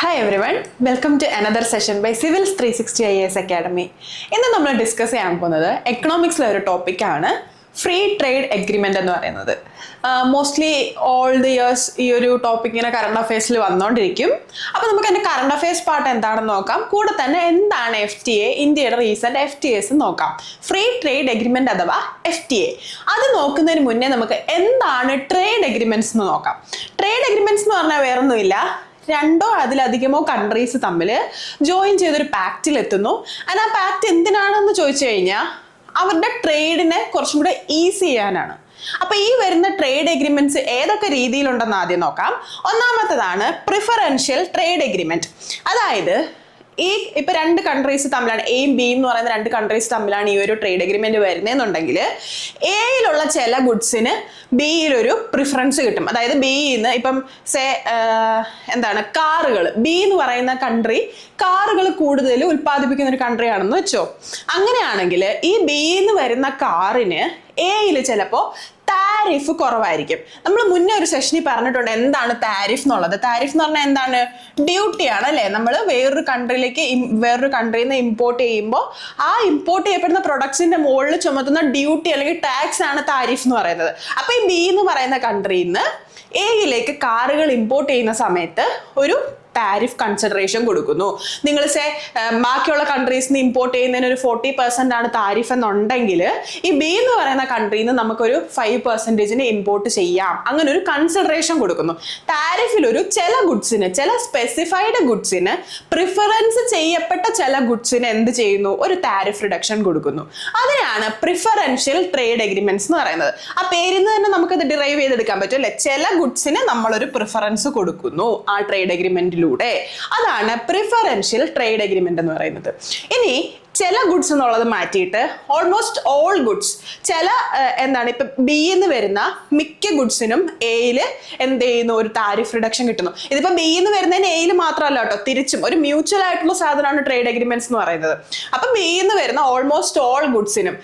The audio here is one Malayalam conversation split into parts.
Hi everyone, welcome to another session by Civils 360 IAS Academy. ഇന്ന് നമ്മൾ ഡിസ്കസ് ചെയ്യാൻ പോകുന്നത് എക്കണോമിക്സിലെ ഒരു ടോപ്പിക്കാണ് ഫ്രീ ട്രേഡ് എഗ്രിമെന്റ് എന്ന് പറയുന്നത്. മോസ്റ്റ്ലി ഓൾ ദി ഇയേഴ്സ് ഈ ഒരു ടോപ്പിക് ഇങ്ങനെ കറണ്ട് അഫയേഴ്സിൽ വന്നുകൊണ്ടിരിക്കും. അപ്പോൾ നമുക്ക് അതിൻ്റെ കറണ്ട് അഫയേഴ്സ് പാർട്ട് എന്താണെന്ന് നോക്കാം. കൂടെ തന്നെ എന്താണ് FTA, ഇന്ത്യയുടെ റീസെന്റ് FTAs നോക്കാം. ഫ്രീ ട്രേഡ് എഗ്രിമെന്റ് അഥവാ FTA. അത് നോക്കുന്നതിന് മുന്നേ നമുക്ക് എന്താണ് ട്രേഡ് എഗ്രിമെന്റ്സ് എന്ന് നോക്കാം. ട്രേഡ് എഗ്രിമെന്റ്സ് എന്ന് പറഞ്ഞാൽ വേറൊന്നുമില്ല, രണ്ടോ അതിലധികമോ കൺട്രീസ് തമ്മിൽ ജോയിൻ ചെയ്തൊരു പാക്റ്റിൽ എത്തുന്നു. ആ പാക്റ്റ് എന്തിനാണെന്ന് ചോദിച്ചു കഴിഞ്ഞാൽ അവരുടെ ട്രേഡിനെ കുറച്ചും കൂടെ ഈസി ചെയ്യാനാണ്. അപ്പൊ ഈ വരുന്ന ട്രേഡ് എഗ്രിമെന്റ്സ് ഏതൊക്കെ രീതിയിലുണ്ടെന്ന് ആദ്യം നോക്കാം. ഒന്നാമത്തേതാണ് പ്രിഫറൻഷ്യൽ ട്രേഡ് എഗ്രിമെന്റ്. അതായത് ഇപ്പൊ രണ്ട് കൺട്രീസ് തമ്മിലാണ്, എയും ബിയും എന്ന് പറയുന്ന രണ്ട് കൺട്രീസ് തമ്മിലാണ് ഈ ഒരു ട്രേഡ് എഗ്രിമെന്റ് വരുന്നതെന്നുണ്ടെങ്കിൽ എയിലുള്ള ചില ഗുഡ്സിന് ബിയിലൊരു പ്രിഫറൻസ് കിട്ടും. അതായത് ബിന്ന് ഇപ്പം കാറുകൾ, ബി എന്ന് പറയുന്ന കൺട്രി കാറുകൾ കൂടുതൽ ഉൽപ്പാദിപ്പിക്കുന്ന ഒരു കൺട്രി ആണെന്ന് വെച്ചോ. അങ്ങനെയാണെങ്കിൽ ഈ ബിന്ന് വരുന്ന കാറിന് എയിൽ ചിലപ്പോൾ താരിഫ് കുറവായിരിക്കും. നമ്മൾ മുന്നേ ഒരു സെഷനിൽ പറഞ്ഞിട്ടുണ്ട് എന്താണ് താരിഫ് എന്നുള്ളത്. താരിഫ് എന്ന് പറഞ്ഞാൽ എന്താണ്? ഡ്യൂട്ടിയാണ് അല്ലേ. നമ്മൾ വേറൊരു കൺട്രിയിൽ നിന്ന് ഇമ്പോർട്ട് ചെയ്യുമ്പോൾ ആ ഇമ്പോർട്ട് ചെയ്യപ്പെടുന്ന പ്രൊഡക്ട്സിന്റെ മുകളിൽ ചുമത്തുന്ന ഡ്യൂട്ടി അല്ലെങ്കിൽ ടാക്സ് ആണ് താരിഫ് എന്ന് പറയുന്നത്. അപ്പൊ ഈ ബി എന്ന് പറയുന്ന കൺട്രിയിൽ നിന്ന് എയിലേക്ക് കാറുകൾ ഇമ്പോർട്ട് ചെയ്യുന്ന സമയത്ത് ഒരു താരിഫ് കൺസിഡറേഷൻ കൊടുക്കുന്നു. നിങ്ങൾ ബാക്കിയുള്ള കൺട്രീസിൽ നിന്ന് ഇമ്പോർട്ട് ചെയ്യുന്നതിന് ഒരു 40% ആണ് താരിഫ് എന്നുണ്ടെങ്കിൽ ഈ ബി എന്ന് പറയുന്ന കൺട്രിയിൽ നിന്ന് നമുക്കൊരു 5% ഇമ്പോർട്ട് ചെയ്യാം. അങ്ങനെ ഒരു കൺസിഡറേഷൻ കൊടുക്കുന്നു. താരിഫിൽ ഒരു ചില ഗുഡ്സിന്, ചില സ്പെസിഫൈഡ് ഗുഡ്സിന്, പ്രിഫറൻസ് ചെയ്യപ്പെട്ട ചില ഗുഡ്സിന് എന്ത് ചെയ്യുന്നു? ഒരു താരിഫ് റിഡക്ഷൻ കൊടുക്കുന്നു. അതിനാണ് പ്രിഫറൻഷ്യൽ ട്രേഡ് എഗ്രിമെന്റ്സ് എന്ന് പറയുന്നത്. ആ പേരിൽ നിന്ന് തന്നെ നമുക്കത് ഡിറൈവ് ചെയ്തെടുക്കാൻ പറ്റും അല്ലെ. ചില ഗുഡ്സിന് നമ്മളൊരു പ്രിഫറൻസ് കൊടുക്കുന്നു ആ ട്രേഡ് എഗ്രിമെന്റിലൂടെ. അതാണ് പ്രിഫറൻഷ്യൽ ട്രേഡ് എഗ്രിമെന്റ് എന്ന് പറയുന്നത്. ഇനി ചില ഗുഡ്സ് എന്നുള്ളത് മാറ്റിയിട്ട് ഓൾമോസ്റ്റ് ഓൾ ഗുഡ്സ്, ചില ഇപ്പൊ ബി എന്ന് വരുന്ന മിക്ക ഗുഡ്സിനും എയിൽ എന്ത് ചെയ്യുന്നു? ഒരു താരിഫ് റിഡക്ഷൻ കിട്ടുന്നു. ഇതിപ്പോ ബി എന്ന് വരുന്നതിന് എയിൽ മാത്രമല്ല കേട്ടോ, തിരിച്ചും ഒരു മ്യൂച്വൽ ആയിട്ടുള്ള സാധനമാണ് ട്രേഡ് എഗ്രിമെന്റ്സ് എന്ന് പറയുന്നത്. അപ്പൊ ബി എന്ന് വരുന്ന ഓൾമോസ്റ്റ് ഓൾ ഗുഡ്സിനും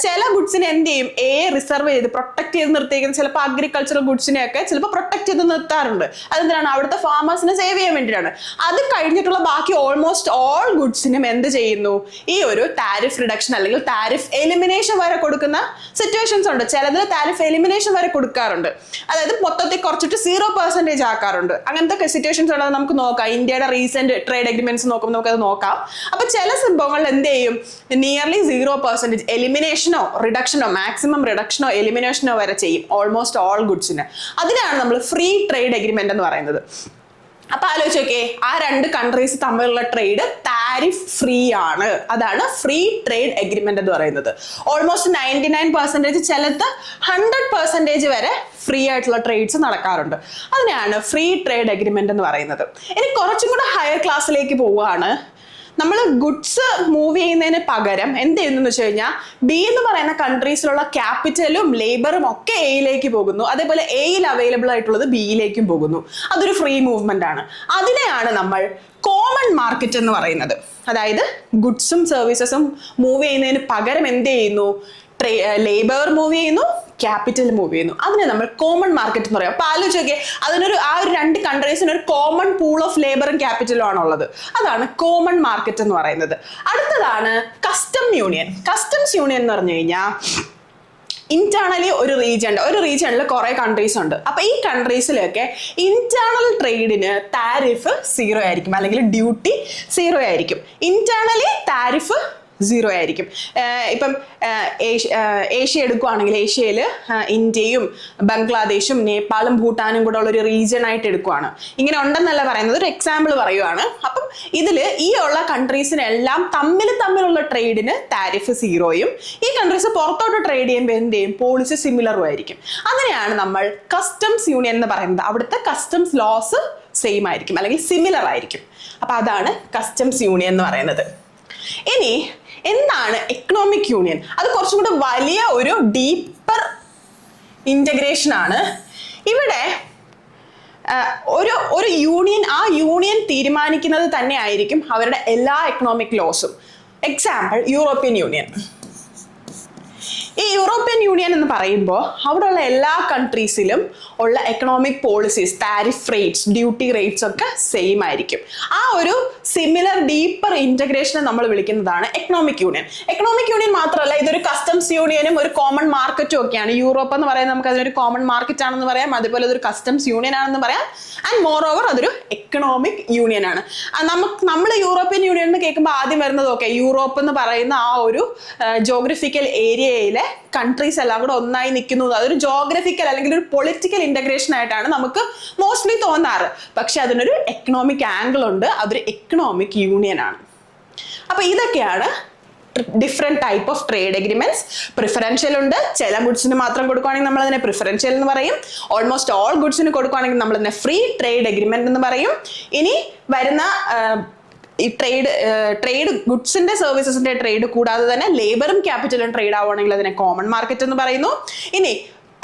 ചില ഗുഡ്സിന് എന്ത് ചെയ്യും? എ റിസർവ് ചെയ്ത് പ്രൊട്ടക്ട് ചെയ്ത് നിർത്തിയിരിക്കുന്നത്. ചിലപ്പോൾ അഗ്രികൾച്ചറൽ ഗുഡ്സിനെയൊക്കെ ചിലപ്പോൾ പ്രൊട്ടക്ട് ചെയ്ത് നിർത്താറുണ്ട്. അതെന്തിനാണ്? അവിടുത്തെ ഫാമേഴ്സിനെ സേവ് ചെയ്യാൻ വേണ്ടിയിട്ടാണ്. അത് കഴിഞ്ഞിട്ടുള്ള ബാക്കി ഓൾമോസ്റ്റ് ഓൾ ഗുഡ്സിനും എന്ത് ചെയ്യുന്നു? ഈ ഒരു താരിഫ് റിഡക്ഷൻ അല്ലെങ്കിൽ താരിഫ് എലിമിനേഷൻ വരെ കൊടുക്കുന്ന സിറ്റുവേഷൻസ് ഉണ്ട്. ചിലതിൽ താരിഫ് എലിമിനേഷൻ വരെ കൊടുക്കാറുണ്ട്. അതായത് മൊത്തത്തിൽ കുറച്ചിട്ട് 0% ആക്കാറുണ്ട്. അങ്ങനത്തെ സിറ്റുവേഷൻസ് ഉള്ളത് നമുക്ക് നോക്കാം. ഇന്ത്യയുടെ റീസെന്റ് ട്രേഡ് എഗ്രിമെന്റ്സ് നോക്കുമ്പോൾ നമുക്കത് നോക്കാം. അപ്പൊ ചില സംഭവങ്ങളിൽ എന്ത് ചെയ്യും? നിയർലി 0% എലിമിനേഷനോ റിഡക്ഷനോ, മാക്സിമം റിഡക്ഷനോ എലിമിനേഷനോ വരെ ചെയ്യും ഓൾമോസ്റ്റ് ഓൾ ഗുഡ്സിന്. അതിനാണ് നമ്മൾ ഫ്രീ ട്രേഡ് എഗ്രിമെന്റ് എന്ന് പറയുന്നത്. അപ്പൊ ആലോചിച്ച് നോക്കിയേ, ആ രണ്ട് കൺട്രീസ് തമ്മിലുള്ള ട്രേഡ് താരിഫ് ഫ്രീ ആണ്. അതാണ് ഫ്രീ ട്രേഡ് എഗ്രിമെന്റ് എന്ന് പറയുന്നത്. ഓൾമോസ്റ്റ് 99%, ചിലത് 100% വരെ ഫ്രീ ആയിട്ടുള്ള ട്രേഡ്സ് നടക്കാറുണ്ട്. അതിനെയാണ് ഫ്രീ ട്രേഡ് എഗ്രിമെന്റ് എന്ന് പറയുന്നത്. ഇനി കുറച്ചും കൂടെ ഹയർ ക്ലാസ്സിലേക്ക് പോവുകയാണ്. നമ്മൾ ഗുഡ്സ് മൂവ് ചെയ്യുന്നതിന് പകരം എന്ത് ചെയ്യുന്നു വെച്ച് കഴിഞ്ഞാൽ ബി എന്ന് പറയുന്ന കൺട്രീസിലുള്ള ക്യാപിറ്റലും ലേബറും ഒക്കെ എയിലേക്ക് പോകുന്നു. അതേപോലെ എയിൽ അവൈലബിൾ ആയിട്ടുള്ളത് ബിയിലേക്കും പോകുന്നു. അതൊരു ഫ്രീ മൂവ്മെന്റ് ആണ്. അതിനെയാണ് നമ്മൾ കോമൺ മാർക്കറ്റ് എന്ന് പറയുന്നത്. അതായത് ഗുഡ്സും സർവീസസും മൂവ് ചെയ്യുന്നതിന് പകരം എന്ത് ചെയ്യുന്നു? ലേബർ മൂവ് ചെയ്യുന്നു, ക്യാപിറ്റൽ മൂവ് ചെയ്യുന്നു. അതിനെ നമ്മൾ കോമൺ മാർക്കറ്റ് എന്ന് പറയാം. അപ്പൊ ആലോചിച്ച് നോക്കിയേ, ആ ഒരു രണ്ട് കൺട്രീസിന് ഒരു കോമൺ പൂൾ ഓഫ് ലേബറും ക്യാപിറ്റലും ആണുള്ളത്. അതാണ് കോമൺ മാർക്കറ്റ് എന്ന് പറയുന്നത്. അടുത്തതാണ് കസ്റ്റം യൂണിയൻ. കസ്റ്റംസ് യൂണിയൻ എന്ന് പറഞ്ഞു കഴിഞ്ഞാൽ ഇന്റേണലി ഒരു റീജിയണിൽ കുറെ കൺട്രീസ് ഉണ്ട്. അപ്പൊ ഈ കൺട്രീസിലൊക്കെ ഇന്റേണൽ ട്രേഡിന് താരിഫ് 0 ആയിരിക്കും, അല്ലെങ്കിൽ ഡ്യൂട്ടി 0 ആയിരിക്കും. ഇന്റേണലി താരിഫ് 0 ആയിരിക്കും. ഇപ്പം ഏഷ്യ എടുക്കുകയാണെങ്കിൽ ഏഷ്യയിൽ ഇന്ത്യയും ബംഗ്ലാദേശും നേപ്പാളും ഭൂട്ടാനും കൂടെ ഉള്ള ഒരു റീജിയൻ ആയിട്ട് എടുക്കുകയാണ്. ഇങ്ങനെ ഉണ്ടെന്നല്ല പറയുന്നത്, ഒരു എക്സാമ്പിൾ പറയുവാണ്. അപ്പം ഇതിൽ ഈ ഉള്ള കൺട്രീസിനെല്ലാം തമ്മിലുള്ള ട്രേഡിന് താരിഫ് 0യും ഈ കൺട്രീസ് പുറത്തോട്ട് ട്രേഡ് ചെയ്യുമ്പോൾ എന്ത് ചെയ്യും? പോളിസി സിമിലറും ആയിരിക്കും. അതിനെയാണ് നമ്മൾ കസ്റ്റംസ് യൂണിയൻ എന്ന് പറയുന്നത്. അവിടുത്തെ കസ്റ്റംസ് ലോസ് സെയിം ആയിരിക്കും അല്ലെങ്കിൽ സിമിലർ ആയിരിക്കും. അപ്പൊ അതാണ് കസ്റ്റംസ് യൂണിയൻ എന്ന് പറയുന്നത്. ഇനി എന്താണ് എക്കണോമിക് യൂണിയൻ? അത് കുറച്ചും കൂടെ വലിയ ഒരു ഡീപ്പർ ഇന്റഗ്രേഷൻ ആണ്. ഇവിടെ ഒരു യൂണിയൻ, ആ യൂണിയൻ തീരുമാനിക്കുന്നത് തന്നെ ആയിരിക്കും അവരുടെ എല്ലാ എക്കണോമിക് ലോസും. Example European union. ഈ യൂറോപ്യൻ യൂണിയൻ എന്ന് പറയുമ്പോൾ അവിടെയുള്ള എല്ലാ കൺട്രീസിലും ഉള്ള economic policies, tariff rates, duty rates ഒക്കെ സെയിം ആയിരിക്കും. ആ ഒരു സിമിലർ ഡീപ്പർ ഇന്റഗ്രേഷനെ നമ്മൾ വിളിക്കുന്നതാണ് എക്കണോമിക് യൂണിയൻ. എക്കണോമിക് യൂണിയൻ മാത്രമല്ല, ഇതൊരു കസ്റ്റംസ് യൂണിയനും ഒരു കോമൺ മാർക്കറ്റും ഒക്കെയാണ്. യൂറോപ്പ് എന്ന് പറയുന്നത് നമുക്ക് അതിനൊരു കോമൺ മാർക്കറ്റ് ആണെന്ന് പറയാം, അതുപോലെ അതൊരു കസ്റ്റംസ് യൂണിയൻ ആണെന്ന് പറയാം. ആൻഡ് മോർ ഓവർ അതൊരു എക്കണോമിക് യൂണിയൻ ആണ്. നമ്മൾ യൂറോപ്യൻ യൂണിയൻ എന്ന് കേൾക്കുമ്പോൾ ആദ്യം വരുന്നത് ഓക്കെ, യൂറോപ്പ് എന്ന് പറയുന്ന ആ ഒരു ജോഗ്രഫിക്കൽ ഏരിയയിലെ കൺട്രീസ് എല്ലാം കൂടെ ഒന്നായി നിൽക്കുന്നു, അതൊരു ജോഗ്രഫിക്കൽ അല്ലെങ്കിൽ ഒരു പൊളിറ്റിക്കൽ ഇന്റഗ്രേഷൻ ആയിട്ടാണ് നമുക്ക് മോസ്റ്റ്ലി തോന്നാറ്. പക്ഷെ അതിനൊരു എക്കണോമിക് ആംഗിൾ ഉണ്ട്, അതൊരു എക്കണോമിക് യൂണിയൻ ആണ്. അപ്പൊ ഇതൊക്കെയാണ് different type of trade agreements. Preferential ഉണ്ട്, ചില ഗുഡ്സിന് മാത്രം കൊടുക്കുകയാണെങ്കിൽ നമ്മൾ അതിനെ പ്രിഫറൻഷ്യൽ എന്ന് പറയും. ഓൾമോസ്റ്റ് ഓൾ ഗുഡ്സിന് കൊടുക്കുകയാണെങ്കിൽ നമ്മൾ അതിനെ ഫ്രീ ട്രേഡ് എഗ്രിമെന്റ് എന്ന് പറയും. ഇനി വരുന്ന ഈ ട്രേഡ് ഗുഡ്സിന്റെ സർവീസസിന്റെ ട്രേഡ് കൂടാതെ തന്നെ ലേബറും ക്യാപിറ്റലും ട്രേഡ് ആവുകയാണെങ്കിൽ അതിനെ കോമൺ മാർക്കറ്റ് എന്ന് പറയുന്നു. ഇനി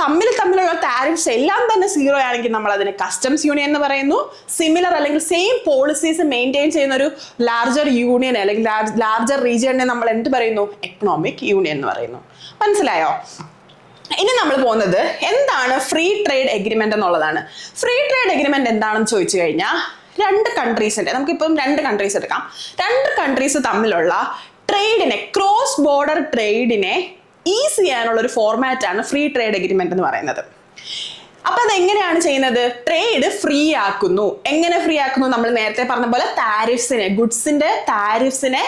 തമ്മിലുള്ള താരിഫ്സ് എല്ലാം തന്നെ സീറോ ആണെങ്കിൽ നമ്മൾ അതിനെ കസ്റ്റംസ് യൂണിയൻ എന്ന് പറയുന്നു. സിമിലർ അല്ലെങ്കിൽ സെയിം പോളിസീസ് മെയിൻറ്റെയിൻ ചെയ്യുന്ന ഒരു ലാർജർ യൂണിയൻ അല്ലെങ്കിൽ ലാർജർ റീജിയനെ നമ്മൾ എന്ത് പറയുന്നു? എക്കണോമിക് യൂണിയൻ എന്ന് പറയുന്നു. മനസ്സിലായോ? ഇനി നമ്മൾ പോകുന്നത് എന്താണ് ഫ്രീ ട്രേഡ് എഗ്രിമെന്റ് എന്നുള്ളതാണ്. ഫ്രീ ട്രേഡ് എഗ്രിമെന്റ് എന്താണെന്ന് ചോദിച്ചു കഴിഞ്ഞാൽ, രണ്ട് കൺട്രീസിന്റെ, നമുക്കിപ്പം രണ്ട് കൺട്രീസ് എടുക്കാം. രണ്ട് കൺട്രീസ് തമ്മിലുള്ള ട്രേഡിനെ, ക്രോസ് ബോർഡർ ട്രേഡിനെ ഈസി ചെയ്യാനുള്ള ഒരു ഫോർമാറ്റ് ആണ് ഫ്രീ ട്രേഡ് എഗ്രിമെന്റ് എന്ന് പറയുന്നത്. അപ്പൊ അതെങ്ങനെയാണ് ചെയ്യുന്നത്? ട്രേഡ് ഫ്രീ ആക്കുന്നു. എങ്ങനെ ഫ്രീ ആക്കുന്നു? നമ്മൾ നേരത്തെ പറഞ്ഞ പോലെ താരിഫ്സിനെ, ഗുഡ്സിന്റെ താരിഫ്സിനെ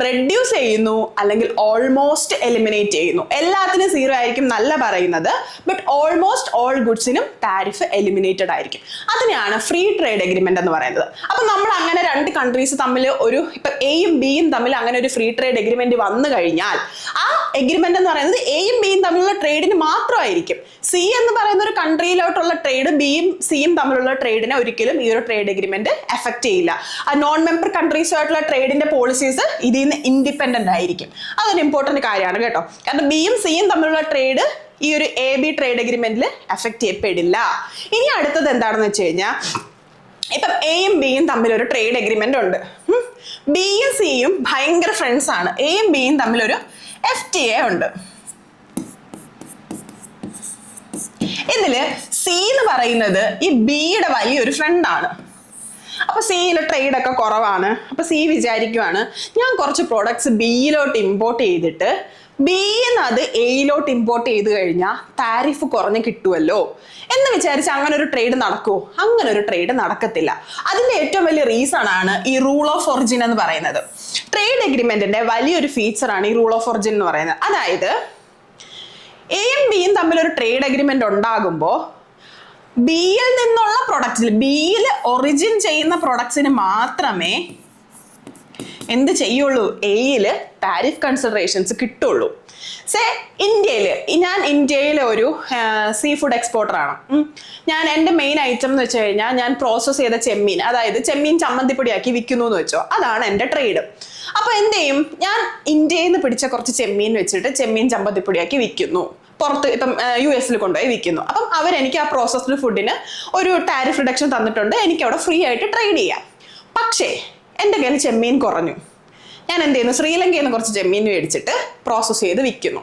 റെഡ്യൂസ് ചെയ്യുന്നു അല്ലെങ്കിൽ ഓൾമോസ്റ്റ് എലിമിനേറ്റ് ചെയ്യുന്നു. എല്ലാത്തിനും സീറോ ആയിരിക്കും നല്ല പറയുന്നത്, ബട്ട് ഓൾമോസ്റ്റ് ഓൾ ഗുഡ്സിനും താരിഫ് എലിമിനേറ്റഡ് ആയിരിക്കും. അതിനെയാണ് ഫ്രീ ട്രേഡ് എഗ്രിമെന്റ് എന്ന് പറയുന്നത്. അപ്പൊ നമ്മൾ അങ്ങനെ രണ്ട് കൺട്രീസ് തമ്മിൽ ഇപ്പൊ എയും ബിയും തമ്മിൽ അങ്ങനെ ഒരു ഫ്രീ ട്രേഡ് എഗ്രിമെന്റ് വന്നു കഴിഞ്ഞാൽ ആ എഗ്രിമെന്റ് എന്ന് പറയുന്നത് എയും ബിയും തമ്മിലുള്ള ട്രേഡിന് മാത്രമായിരിക്കും. സി എന്ന് പറയുന്ന ഒരു കൺട്രിയിലോട്ടുള്ള ട്രേഡ് ബിയും സിയും തമ്മിലുള്ള ട്രേഡിനെ ഒരിക്കലും ഈ ഒരു ട്രേഡ് എഗ്രിമെന്റ് എഫക്ട് ചെയ്യില്ല. ആ നോൺ മെമ്പർ കൺട്രീസുമായിട്ടുള്ള ട്രേഡിന്റെ പോളിസീസ് ഇതിൽ നിന്ന് ഇൻഡിപെൻഡന്റ് ആയിരിക്കും. അതൊരു ഇമ്പോർട്ടന്റ് കാര്യമാണ് കേട്ടോ. കാരണം ബിയും സിയും തമ്മിലുള്ള ട്രേഡ് ഈ ഒരു എ ബി ട്രേഡ് എഗ്രിമെന്റിൽ എഫക്ട് ചെയ്യപ്പെടില്ല. ഇനി അടുത്തത് എന്താണെന്ന് വെച്ച് കഴിഞ്ഞാൽ, ഇപ്പം എയും ബിയും തമ്മിൽ ഒരു ട്രേഡ് എഗ്രിമെന്റ് ഉണ്ട്. ബിയും സിയും ഭയങ്കര ഫ്രണ്ട്സ് ആണ്. എയും ബിയും തമ്മിലൊരു FTA ഉണ്ട്. ഇതില് സി എന്ന് പറയുന്നത് ഈ ബിയുടെ വലിയൊരു ഫ്രണ്ടാണ്. അപ്പൊ സിയിലെ ട്രേഡ് ഒക്കെ കുറവാണ്. അപ്പൊ സി വിചാരിക്കുവാണ്, ഞാൻ കുറച്ച് പ്രോഡക്ട്സ് ബിയിലോട്ട് ഇമ്പോർട്ട് ചെയ്തിട്ട് ബിന്ന് അത് എയിലോട്ട് ഇമ്പോർട്ട് ചെയ്ത് കഴിഞ്ഞാൽ താരിഫ് കുറഞ്ഞ് കിട്ടുമല്ലോ എന്ന് വിചാരിച്ച് അങ്ങനെ ഒരു ട്രേഡ് നടക്കുമോ? അങ്ങനെ ഒരു ട്രേഡ് നടക്കത്തില്ല. അതിന്റെ ഏറ്റവും വലിയ റീസൺ ആണ് ഈ റൂൾ ഓഫ് ഒറിജിൻ എന്ന് പറയുന്നത്. ട്രേഡ് എഗ്രിമെന്റിന്റെ വലിയൊരു ഫീച്ചറാണ് ഈ റൂൾ ഓഫ് ഒറിജിൻ എന്ന് പറയുന്നത്. അതായത് എയും ബിയും തമ്മിൽ ഒരു ട്രേഡ് എഗ്രിമെന്റ് ഉണ്ടാകുമ്പോൾ ബിയിൽ നിന്നുള്ള പ്രൊഡക്ട്സിൽ, ബിയിൽ ഒറിജിൻ ചെയ്യുന്ന പ്രൊഡക്ട്സിന് മാത്രമേ എന്ത് ചെയ്യുള്ളൂ? എയില് താരിഫ് കൺസിഡറേഷൻസ് കിട്ടുള്ളൂ. ഞാൻ ഇന്ത്യയിലെ ഒരു സീ ഫുഡ് എക്സ്പോർട്ടറാണ്. ഞാൻ എൻ്റെ മെയിൻ ഐറ്റം എന്ന് വെച്ച് കഴിഞ്ഞാൽ ഞാൻ പ്രോസസ് ചെയ്ത ചെമ്മീൻ, അതായത് ചെമ്മീൻ ചമ്മന്തിപ്പൊടിയാക്കി വിൽക്കുന്നു എന്ന് വെച്ചോ, അതാണ് എൻ്റെ ട്രേഡ്. അപ്പൊ എന്ത് ചെയ്യും? ഞാൻ ഇന്ത്യയിൽ നിന്ന് പിടിച്ച കുറച്ച് ചെമ്മീൻ വെച്ചിട്ട് ചെമ്മീൻ ചമ്മന്തിപ്പൊടിയാക്കി വിൽക്കുന്നു, പുറത്ത് ഇപ്പം US കൊണ്ടുപോയി വിൽക്കുന്നു. അപ്പം അവരെനിക്ക് ആ പ്രോസസ്ഡ് ഫുഡിന് ഒരു ടാരിഫ് റിഡക്ഷൻ തന്നിട്ടുണ്ട്, എനിക്ക് അവിടെ ഫ്രീ ആയിട്ട് ട്രേഡ് ചെയ്യാം. പക്ഷേ എൻ്റെ കയ്യിൽ ചെമ്മീൻ കുറഞ്ഞു. ഞാൻ എന്ത് ചെയ്യുന്നു? ശ്രീലങ്കയിൽ നിന്ന് കുറച്ച് ചെമ്മീൻ മേടിച്ചിട്ട് പ്രോസസ്സ് ചെയ്ത് വിൽക്കുന്നു.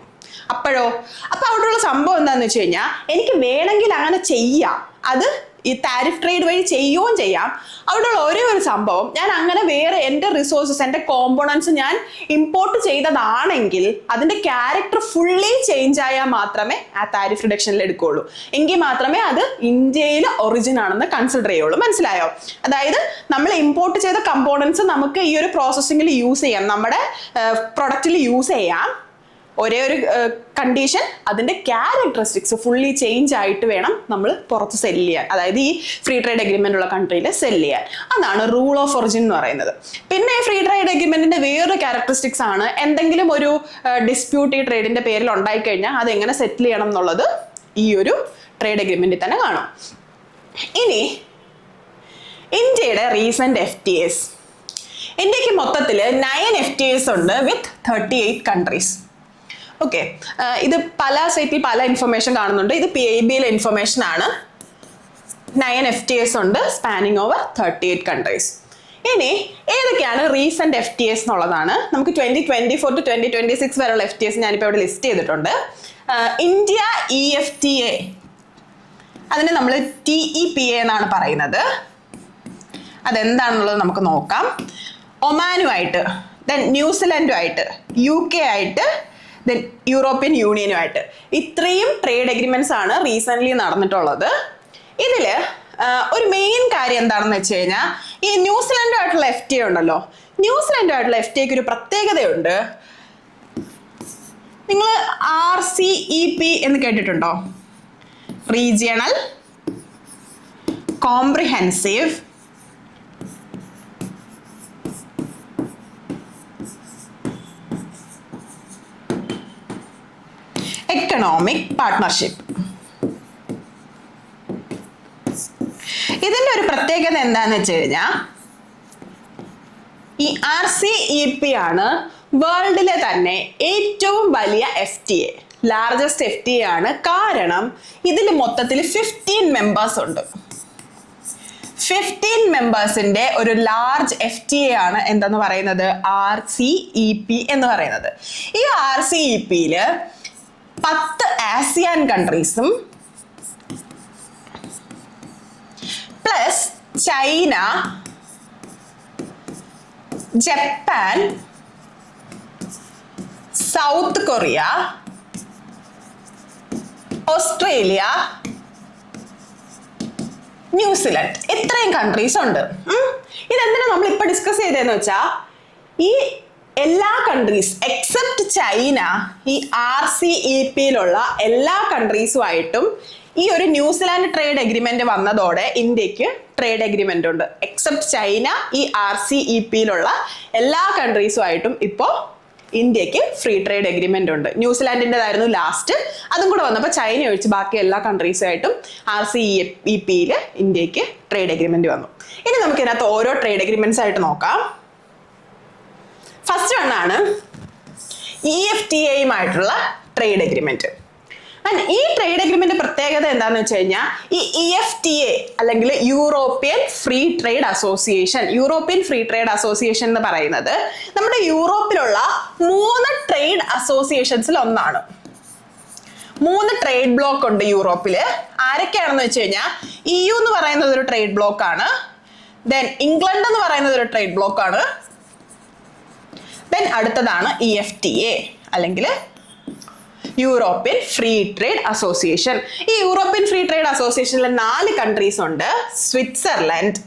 അപ്പോഴോ? അപ്പൊ അവിടെയുള്ള സംഭവം എന്താണെന്ന് വെച്ച് കഴിഞ്ഞാൽ, എനിക്ക് വേണമെങ്കിൽ അങ്ങനെ ചെയ്യാം, അത് ഈ താരിഫ് ട്രേഡ് വഴി ചെയ്യുകയും ചെയ്യാം. അവിടെയുള്ള ഒരേ ഒരു സംഭവം, ഞാൻ അങ്ങനെ വേറെ എൻ്റെ റിസോഴ്സസ്, എൻ്റെ കോമ്പോണൻസ് ഞാൻ ഇമ്പോർട്ട് ചെയ്തതാണെങ്കിൽ അതിൻ്റെ ക്യാരക്ടർ ഫുള്ളി ചേഞ്ച് ആയാൽ മാത്രമേ ആ താരിഫ് റിഡക്ഷനിൽ എടുക്കുകയുള്ളൂ. എങ്കിൽ മാത്രമേ അത് ഇന്ത്യയിൽ ഒറിജിൻ ആണെന്ന് കൺസിഡർ ചെയ്യുള്ളൂ. മനസ്സിലായോ? അതായത് നമ്മൾ ഇമ്പോർട്ട് ചെയ്ത കമ്പോണൻസ് നമുക്ക് ഈ ഒരു പ്രോസസ്സിങ്ങിൽ യൂസ് ചെയ്യാം, നമ്മുടെ പ്രൊഡക്റ്റിൽ യൂസ് ചെയ്യാം. ഒരേ ഒരു കണ്ടീഷൻ, അതിന്റെ ക്യാരക്ടറിസ്റ്റിക്സ് ഫുള്ളി ചേഞ്ച് ആയിട്ട് വേണം നമ്മൾ പുറത്ത് സെല്ല് ചെയ്യാൻ, അതായത് ഈ ഫ്രീ ട്രേഡ് എഗ്രിമെന്റ് ഉള്ള കൺട്രിയിൽ സെല്ല് ചെയ്യാൻ. അതാണ് റൂൾ ഓഫ് ഒറിജിൻ എന്ന് പറയുന്നത്. പിന്നെ ഫ്രീ ട്രേഡ് എഗ്രിമെന്റിന്റെ വേറൊരു ക്യാരക്ടറിസ്റ്റിക്സ് ആണ്, എന്തെങ്കിലും ഒരു ഡിസ്പ്യൂട്ട് ഈ ട്രേഡിന്റെ പേരിൽ ഉണ്ടായിക്കഴിഞ്ഞാൽ അത് എങ്ങനെ സെറ്റിൽ ചെയ്യണം എന്നുള്ളത് ഈ ഒരു ട്രേഡ് എഗ്രിമെന്റിൽ തന്നെ കാണും. ഇനി ഇന്ത്യയുടെ റീസെന്റ് FTAs. ഇന്ത്യക്ക് മൊത്തത്തിൽ 9 FTAs ഉണ്ട് വിത്ത് 38 കൺട്രീസ്. ഓക്കെ, ഇത് പല സൈറ്റിൽ പല ഇൻഫർമേഷൻ കാണുന്നുണ്ട്. ഇത് PIBയിലെ ഇൻഫർമേഷൻ ആണ്. 9 FTAs ഉണ്ട്, സ്പാനിങ് ഓവർ 38 കൺട്രീസ്. ഇനി ഏതൊക്കെയാണ് റീസെന്റ് FTAs എന്നുള്ളതാണ്. നമുക്ക് 2024 to 2026 വരെയുള്ള FTAs ഞാനിപ്പോൾ ഇവിടെ ലിസ്റ്റ് ചെയ്തിട്ടുണ്ട്. ഇന്ത്യ EFTA അതിനെ നമ്മൾ TEPA എന്നാണ് പറയുന്നത്. അതെന്താണെന്നുള്ളത് നമുക്ക് നോക്കാം. ഒമാനുമായിട്ട്, ദെൻ ന്യൂസിലൻഡുമായിട്ട്, UK ആയിട്ട്, ദെൻ യൂറോപ്യൻ യൂണിയനുമായിട്ട് ഇത്രയും ട്രേഡ് എഗ്രിമെന്റ്സ് ആണ് റീസെന്റ് നടന്നിട്ടുള്ളത്. ഇതിൽ ഒരു മെയിൻ കാര്യം എന്താണെന്ന് വെച്ച് കഴിഞ്ഞാൽ ഈ ന്യൂസിലൻഡുമായിട്ടുള്ള FTA ഉണ്ടല്ലോ, ന്യൂസിലൻഡുമായിട്ടുള്ള FTAക്ക് ഒരു പ്രത്യേകതയുണ്ട്. നിങ്ങൾ RCEP എന്ന് കേട്ടിട്ടുണ്ടോ? Regional comprehensive economic partnership. ഇതിന്റെ ഒരു പ്രത്യേകത എന്താന്ന് വെച്ച് കഴിഞ്ഞാൽ ഈ RCEP ആണ് വേൾഡിലെ തന്നെ ഏറ്റവും വലിയ FTA, ലാർജസ്റ്റ് FTA ആണ്. കാരണം ഇതിൽ മൊത്തത്തിൽ 15 മെമ്പേഴ്സ് ഉണ്ട്. 15 മെമ്പേഴ്സിന്റെ ഒരു ലാർജ് FTA ആണ് എന്തെന്ന് പറയുന്നത്, RCEP എന്ന് പറയുന്നത്. ഈ RCEPയിൽ 10 ASEAN കൺട്രീസും plus China, Japan, South Korea, Australia, New Zealand, ഇത്രയും കൺട്രീസ് ഉണ്ട്. ഇതെന്തിനാ നമ്മൾ ഇപ്പൊ ഡിസ്കസ് ചെയ്തതെന്ന് വെച്ചാൽ ഈ എല്ലാ കൺട്രീസ് എക്സെപ്റ്റ് ചൈന ഈ RCEPയിലുള്ള എല്ലാ കൺട്രീസുമായിട്ടും ഈ ഒരു ന്യൂസിലാൻഡ് ട്രേഡ് എഗ്രിമെന്റ് വന്നതോടെ ഇന്ത്യക്ക് ട്രേഡ് എഗ്രിമെന്റ് ഉണ്ട്. എക്സെപ്റ്റ് ചൈന ഈ RCEPയിലുള്ള എല്ലാ കൺട്രീസുമായിട്ടും ഇപ്പോൾ ഇന്ത്യക്ക് ഫ്രീ ട്രേഡ് എഗ്രിമെന്റ് ഉണ്ട്. ന്യൂസിലാൻഡിൻ്റെതായിരുന്നു ലാസ്റ്റ്, അതും കൂടെ വന്നപ്പോൾ ചൈന ഒഴിച്ച് ബാക്കി എല്ലാ കൺട്രീസുമായിട്ടും RCEPയിൽ ഇന്ത്യക്ക് ട്രേഡ് എഗ്രിമെന്റ് വന്നു. ഇനി നമുക്ക് ഇതിനകത്ത് ഓരോ ട്രേഡ് എഗ്രിമെന്റ്സ് ആയിട്ട് നോക്കാം. ഫസ്റ്റ് വണ്ണാണ് EFTAയുമായിട്ടുള്ള ട്രേഡ് എഗ്രിമെന്റ്. ഈ ട്രേഡ് എഗ്രിമെന്റ് പ്രത്യേകത എന്താണെന്ന് വെച്ച് കഴിഞ്ഞാൽ ഈ EFTA അല്ലെങ്കിൽ European free trade association, European free trade association എന്ന് പറയുന്നത് നമ്മുടെ യൂറോപ്പിലുള്ള 3 ട്രേഡ് അസോസിയേഷൻസിൽ ഒന്നാണ്. 3 ട്രേഡ് ബ്ലോക്ക് ഉണ്ട് യൂറോപ്പില്. ആരൊക്കെയാണെന്ന് വെച്ച് കഴിഞ്ഞാൽ EU എന്ന് പറയുന്നത് ഒരു ട്രേഡ് ബ്ലോക്ക് ആണ്, ദെൻ ഇംഗ്ലണ്ട് എന്ന് പറയുന്നത് ഒരു ട്രേഡ് ബ്ലോക്ക് ആണ്, ദെൻ അടുത്തതാണ് EFTA അല്ലെങ്കിൽ യൂറോപ്യൻ ഫ്രീ ട്രേഡ് അസോസിയേഷൻ. ഈ യൂറോപ്യൻ ഫ്രീ ട്രേഡ് അസോസിയേഷനിലെ 4 കൺട്രീസ് ഉണ്ട്. Switzerland,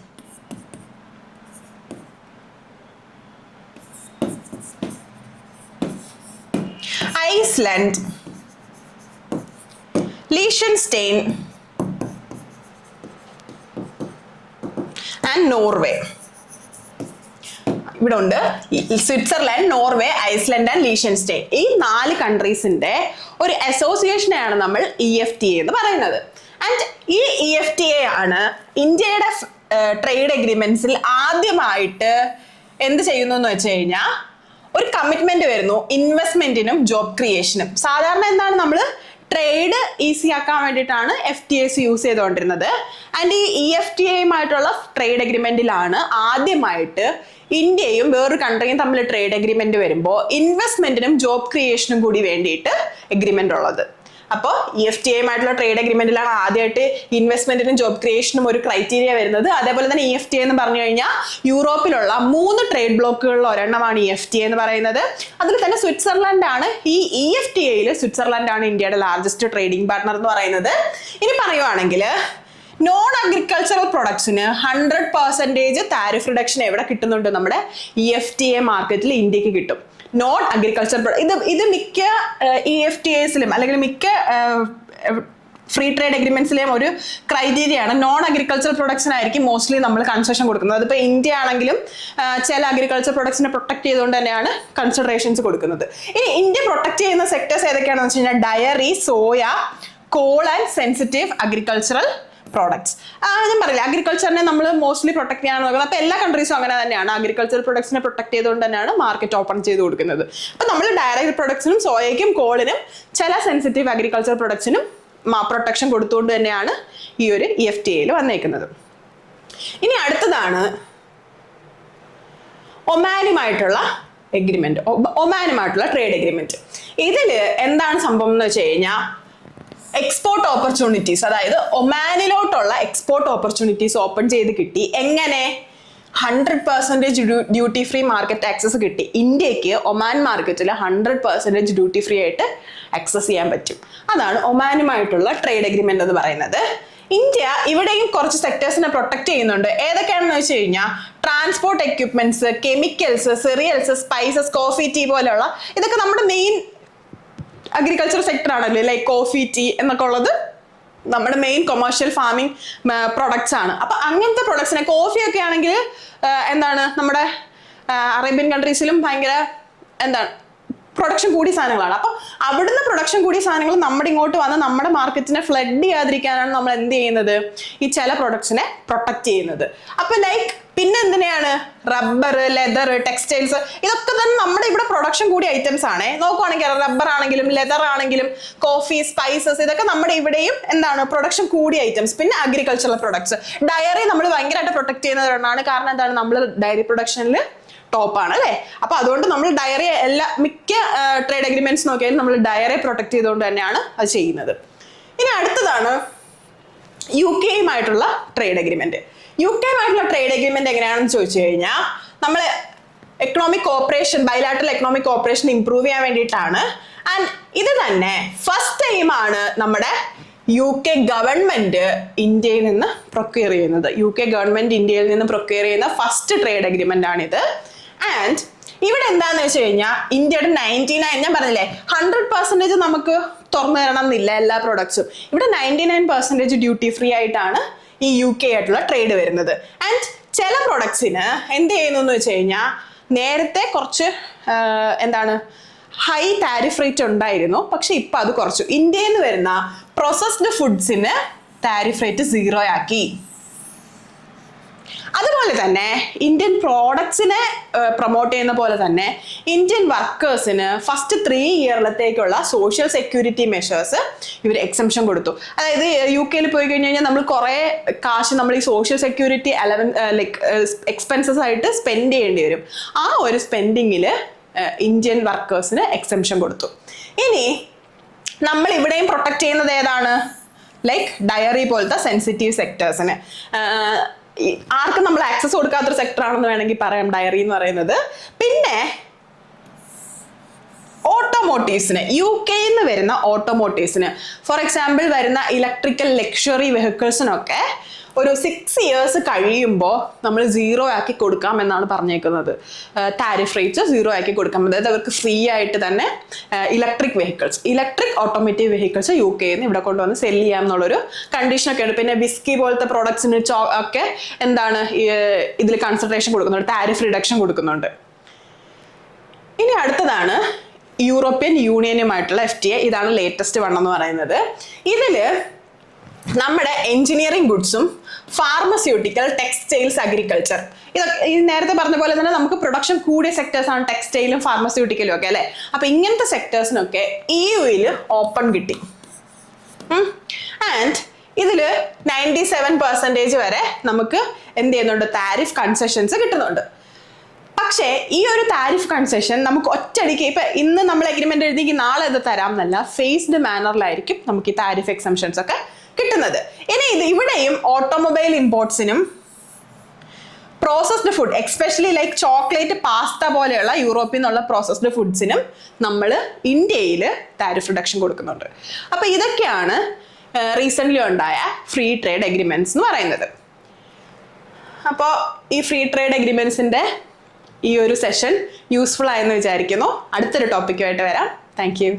Iceland, Liechtenstein and Norway. ഇവിടെ ഉണ്ട് Switzerland, Norway, Iceland and Liechtenstein. ഈ 4 കൺട്രീസിന്റെ ഒരു അസോസിയേഷനെയാണ് നമ്മൾ EFTA എന്ന് പറയുന്നത്. ആൻഡ് ഈ EFTA ആണ് ഇന്ത്യയുടെ ട്രേഡ് എഗ്രിമെന്റ്സിൽ ആദ്യമായിട്ട് എന്ത് ചെയ്യുന്നു എന്ന് വെച്ച് കഴിഞ്ഞാൽ ഒരു കമ്മിറ്റ്മെന്റ് വരുന്നു ഇൻവെസ്റ്റ്മെന്റിനും ജോബ് ക്രിയേഷനും. സാധാരണ എന്താണ് നമ്മൾ ട്രേഡ് ഈസി ആക്കാൻ വേണ്ടിയിട്ടാണ് FTAs യൂസ് ചെയ്തുകൊണ്ടിരുന്നത്. ആൻഡ് ഈ EFTAയുമായിട്ടുള്ള ട്രേഡ് എഗ്രിമെന്റിലാണ് ആദ്യമായിട്ട് ഇന്ത്യയും വേറൊരു കൺട്രിയും തമ്മിൽ ട്രേഡ് എഗ്രിമെന്റ് വരുമ്പോൾ ഇൻവെസ്റ്റ്മെന്റിനും ജോബ് ക്രിയേഷനും കൂടി വേണ്ടിയിട്ട് എഗ്രിമെന്റ് ഉള്ളത്. അപ്പോൾ EFTAയുമായിട്ടുള്ള ട്രേഡ് എഗ്രിമെന്റിലാണ് ആദ്യമായിട്ട് ഇൻവെസ്റ്റ്മെന്റിനും ജോബ് ക്രിയേഷനും ഒരു ക്രൈറ്റീരിയ വരുന്നത്. അതേപോലെ തന്നെ EFTA എന്ന് പറഞ്ഞു കഴിഞ്ഞാൽ യൂറോപ്പിലുള്ള 3 ട്രേഡ് ബ്ലോക്കുകളിൽ ഒരെണ്ണമാണ് EFTA എന്ന് പറയുന്നത്. അതിൽ തന്നെ സ്വിറ്റ്സർലൻഡ് ആണ് ഈ EFTAയിൽ സ്വിറ്റ്സർലൻഡ് ആണ് ഇന്ത്യയുടെ ലാർജസ്റ്റ് ട്രേഡിംഗ് പാർട്ണർ എന്ന് പറയുന്നത്. ഇനി പറയുവാണെങ്കിൽ നോൺ അഗ്രികൾച്ചറൽ പ്രൊഡക്ട്സിന് 100% താരിഫ് റിഡക്ഷൻ എവിടെ കിട്ടുന്നുണ്ട്? നമ്മുടെ EFTA മാർക്കറ്റിൽ ഇന്ത്യക്ക് കിട്ടും. നോൺ അഗ്രികൾച്ചർ ഇത് മിക്ക EFTAസിലും അല്ലെങ്കിൽ മിക്ക ഫ്രീ ട്രേഡ് എഗ്രിമെന്റ്സിലെയും ഒരു ക്രൈറ്റീരിയ ആണ്. നോൺ അഗ്രികൾച്ചർ പ്രൊഡക്ട്സിനായിരിക്കും മോസ്റ്റ്ലി നമ്മൾ കൺസെഷൻ കൊടുക്കുന്നത്. അതിപ്പോൾ ഇന്ത്യ ആണെങ്കിലും ചില അഗ്രികൾച്ചർ പ്രൊഡക്ട്സിനെ പ്രൊട്ടക്ട് ചെയ്തുകൊണ്ട് തന്നെയാണ് കൺസിഡറേഷൻസ് കൊടുക്കുന്നത്. ഇനി ഇന്ത്യ പ്രൊട്ടക്ട് ചെയ്യുന്ന സെക്ടേഴ്സ് ഏതൊക്കെയാണെന്ന് വെച്ച് കഴിഞ്ഞാൽ dairy, soya, coal and sensitive agricultural products. ഞാൻ പറയില്ല, അഗ്രികൾച്ചറിനെ നമ്മൾ മോസ്റ്റ്ലി പ്രൊട്ടക്ട് ചെയ്യാൻ നോക്കുന്നത്. അപ്പോൾ എല്ലാ കൺട്രീസും അങ്ങനെ തന്നെയാണ്. അഗ്രികൾച്ചർ പ്രൊഡക്ട്സിനെ പ്രൊട്ടക്ട് ചെയ്തുകൊണ്ട് തന്നെയാണ് മാർക്കറ്റ് ഓപ്പൺ ചെയ്ത് കൊടുക്കുന്നത്. അപ്പോൾ നമ്മൾ ഡയറി പ്രൊഡക്ട്സിനും സോയയ്ക്കും കോളിനും ചില സെൻസിറ്റീവ് അഗ്രികൾച്ചർ പ്രൊഡക്ട്സിനും പ്രൊട്ടക്ഷൻ കൊടുത്തുകൊണ്ട് തന്നെയാണ് ഈ ഒരു EFTAയിൽ വന്നേക്കുന്നത്. ഇനി അടുത്തതാണ് ഒമാനുമായിട്ടുള്ള എഗ്രിമെന്റ്, ഒമാനുമായിട്ടുള്ള ട്രേഡ് എഗ്രിമെന്റ്. ഇതിൽ എന്താണ് സംഭവം എന്ന് വെച്ച് കഴിഞ്ഞാൽ എക്സ്പോർട്ട് ഓപ്പർച്യൂണിറ്റീസ്, അതായത് ഒമാനിലോട്ടുള്ള എക്സ്പോർട്ട് ഓപ്പർച്യൂണിറ്റീസ് ഓപ്പൺ ചെയ്ത് കിട്ടി. എങ്ങനെ? 100% ഡ്യൂട്ടി ഫ്രീ മാർക്കറ്റ് ആക്സസ് കിട്ടി. ഇന്ത്യക്ക് ഒമാൻ മാർക്കറ്റിൽ 100% ഡ്യൂട്ടി ഫ്രീ ആയിട്ട് ആക്സസ് ചെയ്യാൻ പറ്റും. അതാണ് ഒമാനുമായിട്ടുള്ള ട്രേഡ് എഗ്രിമെന്റ് എന്ന് പറയുന്നത്. ഇന്ത്യ ഇവിടെയും കുറച്ച് സെക്ടേഴ്സിനെ പ്രൊട്ടക്ട് ചെയ്യുന്നുണ്ട്. ഏതൊക്കെയാണെന്ന് വെച്ച് കഴിഞ്ഞാൽ transport equipments, chemicals, cereals, spices, coffee, tea പോലെയുള്ള ഇതൊക്കെ നമ്മുടെ മെയിൻ അഗ്രികൾച്ചർ സെക്ടർ ആണല്ലോ. ലൈക്ക് കോഫി, ടീ എന്നൊക്കെ ഉള്ളത് നമ്മുടെ മെയിൻ കൊമേഴ്ഷ്യൽ ഫാമിംഗ് പ്രൊഡക്ട്സ് ആണ്. അപ്പൊ അങ്ങനത്തെ പ്രൊഡക്ട്സിനെ, കോഫിയൊക്കെ ആണെങ്കിൽ എന്താണ് നമ്മുടെ അറേബ്യൻ കൺട്രീസിലും ഭയങ്കര എന്താണ് പ്രൊഡക്ഷൻ കൂടിയ സാധനങ്ങളാണ്. അപ്പൊ അവിടുന്ന് പ്രൊഡക്ഷൻ കൂടിയ സാധനങ്ങൾ നമ്മുടെ ഇങ്ങോട്ട് വന്ന് നമ്മുടെ മാർക്കറ്റിനെ ഫ്ലഡ് ചെയ്യാതിരിക്കാനാണ് നമ്മൾ എന്ത് ചെയ്യുന്നത്, ഈ ചില പ്രൊഡക്ട്സിനെ പ്രൊട്ടക്ട് ചെയ്യുന്നത്. അപ്പൊ ലൈക്ക് പിന്നെ എന്തിനാണ് റബ്ബർ, ലെതർ, ടെക്സ്റ്റൈൽസ്, ഇതൊക്കെ തന്നെ നമ്മുടെ ഇവിടെ പ്രൊഡക്ഷൻ കൂടിയ ഐറ്റംസ് ആണ്. നോക്കുവാണെങ്കിൽ റബ്ബർ ആണെങ്കിലും ലെതർ ആണെങ്കിലും കോഫി, സ്പൈസസ്, ഇതൊക്കെ നമ്മുടെ ഇവിടെയും എന്താണ് പ്രൊഡക്ഷൻ കൂടിയ ഐറ്റംസ്. പിന്നെ അഗ്രികൾച്ചറൽ പ്രൊഡക്ട്സ്, ഡയറി നമ്മൾ ഭയങ്കരമായിട്ട് പ്രൊട്ടക്ട് ചെയ്യുന്നവരാണ്. കാരണം എന്താണ്, നമ്മൾ ഡയറി പ്രൊഡക്ഷനിൽ ടോപ്പാണ് അല്ലേ. അപ്പൊ അതുകൊണ്ട് നമ്മൾ ഡയറി മിക്ക ട്രേഡ് അഗ്രിമെന്റ്സ് നോക്കിയാലും നമ്മൾ ഡയറി പ്രൊട്ടക്ട് ചെയ്തുകൊണ്ട് തന്നെയാണ് അത് ചെയ്യുന്നത്. ഇനി അടുത്തതാണ് UK-യുമായിട്ടുള്ള ട്രേഡ് അഗ്രിമെന്റ്. UK-യുമായിട്ടുള്ള ട്രേഡ് അഗ്രിമെന്റ് എങ്ങനെയാണെന്ന് ചോദിച്ചു കഴിഞ്ഞാൽ നമ്മൾ economic corporation, bilateral economic corporation improve ചെയ്യാൻ വേണ്ടിയിട്ടാണ്. ആൻഡ് ഇത് തന്നെ ഫസ്റ്റ് ടൈമാണ് നമ്മുടെ UK ഗവൺമെന്റ് ഇന്ത്യയിൽ നിന്ന് പ്രൊക്യൂർ ചെയ്യുന്നത്. UK ഗവൺമെന്റ് ഇന്ത്യയിൽ നിന്ന് പ്രൊക്യൂർ ചെയ്യുന്ന ഫസ്റ്റ് ട്രേഡ് അഗ്രിമെന്റ് ആണിത്. ആൻഡ് ഇവിടെ എന്താന്ന് വെച്ച് കഴിഞ്ഞാൽ ഇന്ത്യയുടെ 99, ഞാൻ പറഞ്ഞില്ലേ 100% നമുക്ക് തുറന്നു തരണം എന്നില്ല എല്ലാ പ്രൊഡക്ട്സും. ഇവിടെ 99% ഡ്യൂട്ടി ഫ്രീ ആയിട്ടാണ് ഈ UK ആയിട്ടുള്ള ട്രേഡ് വരുന്നത്. ആൻഡ് ചില പ്രൊഡക്ട്സിന് എന്ത് ചെയ്യുന്നു എന്ന് വെച്ച് കഴിഞ്ഞാൽ നേരത്തെ കുറച്ച് എന്താണ് ഹൈ താരിഫ് റേറ്റ് ഉണ്ടായിരുന്നു, പക്ഷെ ഇപ്പൊ അത് കുറച്ചു. ഇന്ത്യയിൽ നിന്ന് വരുന്ന പ്രോസസ്ഡ് ഫുഡ്സിന് താരിഫ് റേറ്റ് 0 ആക്കി. അതുപോലെ തന്നെ ഇന്ത്യൻ പ്രോഡക്ട്സിനെ പ്രൊമോട്ട് ചെയ്യുന്ന പോലെ തന്നെ ഇന്ത്യൻ വർക്കേഴ്സിന് ഫസ്റ്റ് 3 ഇയറിലത്തേക്കുള്ള സോഷ്യൽ സെക്യൂരിറ്റി മെഷേഴ്സ് ഇവർ എക്സംഷൻ കൊടുത്തു. അതായത് UK-യിൽ പോയി കഴിഞ്ഞ് കഴിഞ്ഞാൽ നമ്മൾ കുറേ കാശ് നമ്മൾ ഈ സോഷ്യൽ സെക്യൂരിറ്റി ലൈക്ക് എക്സ്പെൻസസ് ആയിട്ട് സ്പെൻഡ് ചെയ്യേണ്ടി വരും. ആ ഒരു സ്പെൻഡിങ്ങിൽ ഇന്ത്യൻ വർക്കേഴ്സിന് എക്സംഷൻ കൊടുത്തു. ഇനി നമ്മൾ ഇവിടെയും പ്രൊട്ടക്ട് ചെയ്യുന്നത് ഏതാണ്, ലൈക്ക് ഡയറി പോലത്തെ സെൻസിറ്റീവ് സെക്ടേഴ്സിന്. ആർക്കും നമ്മൾ ആക്സസ് കൊടുക്കാത്തൊരു സെക്ടർ ആണെന്ന് വേണമെങ്കിൽ പറയാം ഡയറി എന്ന് പറയുന്നത്. പിന്നെ ഓട്ടോമോട്ടീവ്സിന്, UK-യിൽ നിന്ന് വരുന്ന ഓട്ടോമോട്ടീവ്സിന്, ഫോർ എക്സാമ്പിൾ വരുന്ന ഇലക്ട്രിക്കൽ ലക്ഷറി വെഹിക്കിൾസിനൊക്കെ ഒരു 6 ഇയേഴ്സ് കഴിയുമ്പോൾ നമ്മൾ 0 ആക്കി കൊടുക്കാം എന്നാണ് പറഞ്ഞേക്കുന്നത്. താരിഫ് റേറ്റ്സ് 0 ആക്കി കൊടുക്കാം. അതായത് അവർക്ക് ഫ്രീ ആയിട്ട് തന്നെ electric vehicles, electric automotive vehicles UK-യിൽ നിന്ന് ഇവിടെ കൊണ്ടുവന്ന് സെല് ചെയ്യാം എന്നുള്ളൊരു കണ്ടീഷനൊക്കെ ഉണ്ട്. പിന്നെ വിസ്കി പോലത്തെ പ്രോഡക്ട്സിന് ഒക്കെ എന്താണ് ഇതിൽ കൺസിഡറേഷൻ കൊടുക്കുന്നുണ്ട്, താരിഫ് റിഡക്ഷൻ കൊടുക്കുന്നുണ്ട്. ഇനി അടുത്തതാണ് യൂറോപ്യൻ യൂണിയനുമായിട്ടുള്ള FTA. ഇതാണ് ലേറ്റസ്റ്റ് വൺ എന്ന് പറയുന്നത്. ഇതില് നമ്മുടെ എഞ്ചിനീയറിംഗ് ഗുഡ്സും ഫാർമസ്യൂട്ടിക്കൽ, ടെക്സ്റ്റൈൽസ്, അഗ്രികൾച്ചർ, ഇതൊക്കെ ഈ നേരത്തെ പറഞ്ഞ പോലെ തന്നെ നമുക്ക് പ്രൊഡക്ഷൻ കൂടിയ സെക്ടേഴ്സ് ആണ് ടെക്സ്റ്റൈലും ഫാർമസ്യൂട്ടിക്കലും ഒക്കെ അല്ലെ. അപ്പൊ ഇങ്ങനത്തെ സെക്ടേഴ്സിനൊക്കെ EU-യിൽ ഓപ്പൺ കിട്ടി. ആൻഡ് ഇതില് 97% വരെ നമുക്ക് എന്ത് ചെയ്യുന്നുണ്ട്, താരിഫ് കൺസെഷൻസ് കിട്ടുന്നുണ്ട്. പക്ഷേ ഈ ഒരു താരിഫ് കൺസെഷൻ നമുക്ക് ഒറ്റയടിക്ക് ഇപ്പൊ ഇന്ന് നമ്മൾ എഗ്രിമെന്റ് എഴുതി നാളെ ഇത് തരാം എന്നല്ല, ഫേസ്ഡ് മാനറിലായിരിക്കും നമുക്ക് ഈ താരിഫ് എക്സംഷൻസ് ഒക്കെ കിട്ടുന്നത്. ഇനി ഇത് ഇവിടെയും ഓട്ടോമൊബൈൽ ഇമ്പോർട്ട്സിനും processed food, especially like chocolate, pasta പോലെയുള്ള യൂറോപ്പിൽ നിന്നുള്ള പ്രോസസ്ഡ് ഫുഡ്സിനും നമ്മൾ ഇന്ത്യയിൽ താരിഫ് റിഡക്ഷൻ കൊടുക്കുന്നുണ്ട്. അപ്പൊ ഇതൊക്കെയാണ് റീസെന്റ് ഉണ്ടായ ഫ്രീ ട്രേഡ് എഗ്രിമെന്റ്സ് എന്ന് പറയുന്നത്. അപ്പോൾ ഈ ഫ്രീ ട്രേഡ് എഗ്രിമെന്റ്സിന്റെ ഈ ഒരു സെഷൻ യൂസ്ഫുൾ ആയെന്ന് വിചാരിക്കുന്നു. അടുത്തൊരു ടോപ്പിക്കുമായിട്ട് വരാം. Thank you.